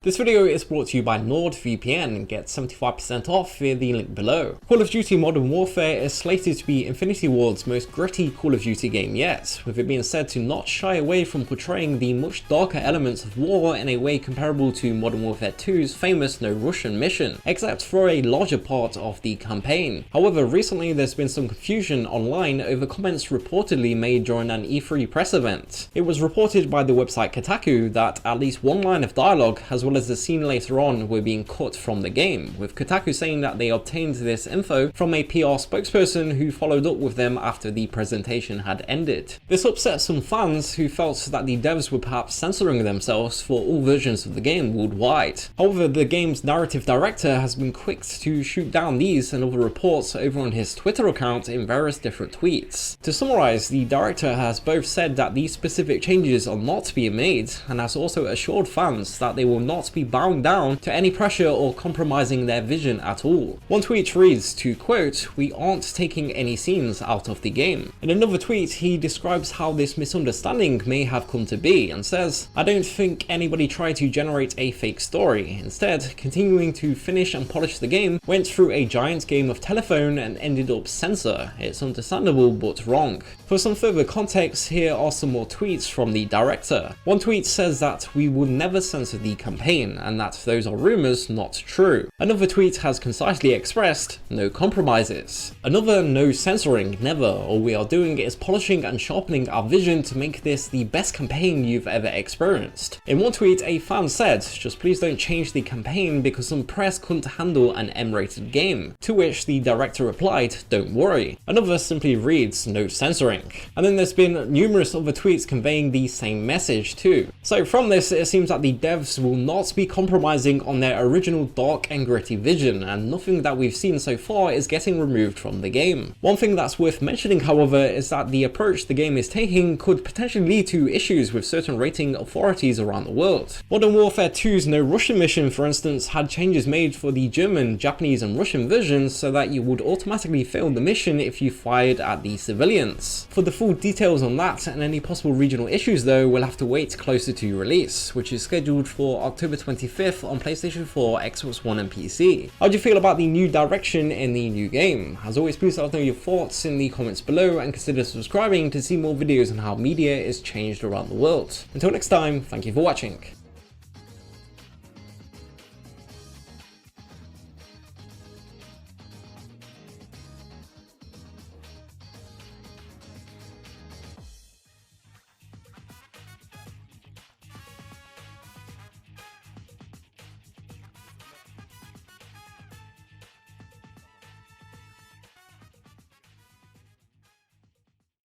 This video is brought to you by NordVPN. Get 75% off via the link below. Call of Duty Modern Warfare is slated to be Infinity Ward's most gritty Call of Duty game yet, with it being said to not shy away from portraying the much darker elements of war in a way comparable to Modern Warfare 2's famous No Russian mission, except for a larger part of the campaign. However, recently there's been some confusion online over comments reportedly made during an E3 press event. It was reported by the website Kotaku that at least one line of dialogue, as well as the scene later on, were being cut from the game, with Kotaku saying that they obtained this info from a PR spokesperson who followed up with them after the presentation had ended. This upset some fans who felt that the devs were perhaps censoring themselves for all versions of the game worldwide. However, the game's narrative director has been quick to shoot down these and other reports over on his Twitter account in various different tweets. To summarize, the director has both said that these specific changes are not being made, and has also assured fans that they will not be bound down to any pressure or compromising their vision at all. One tweet reads, to quote, "We aren't taking any scenes out of the game." In another tweet, he describes how this misunderstanding may have come to be and says, "I don't think anybody tried to generate a fake story. Instead, continuing to finish and polish the game, went through a giant game of telephone and ended up censor. It's understandable but wrong." For some further context, here are some more tweets from the director. One tweet says that we will never censor the campaign and that those are rumours, not true. Another tweet has concisely expressed, no compromises. Another, no censoring, never. All we are doing is polishing and sharpening our vision to make this the best campaign you've ever experienced. In one tweet, a fan said, just please don't change the campaign because some press couldn't handle an M-rated game. To which the director replied, don't worry. Another simply reads, no censoring. And then there's been numerous other tweets conveying the same message too. So from this, it seems that the devs will not be compromising on their original dark and gritty vision, and nothing that we've seen so far is getting removed from the game. One thing that's worth mentioning, however, is that the approach the game is taking could potentially lead to issues with certain rating authorities around the world. Modern Warfare 2's No Russian mission, for instance, had changes made for the German, Japanese and Russian versions so that you would automatically fail the mission if you fired at the civilians. For the full details on that and any possible regional issues though, we'll have to wait closer to release, which is scheduled for October 25th on PlayStation 4, Xbox One and PC. How do you feel about the new direction in the new game? As always, please let us know your thoughts in the comments below and consider subscribing to see more videos on how media is changed around the world. Until next time, thank you for watching.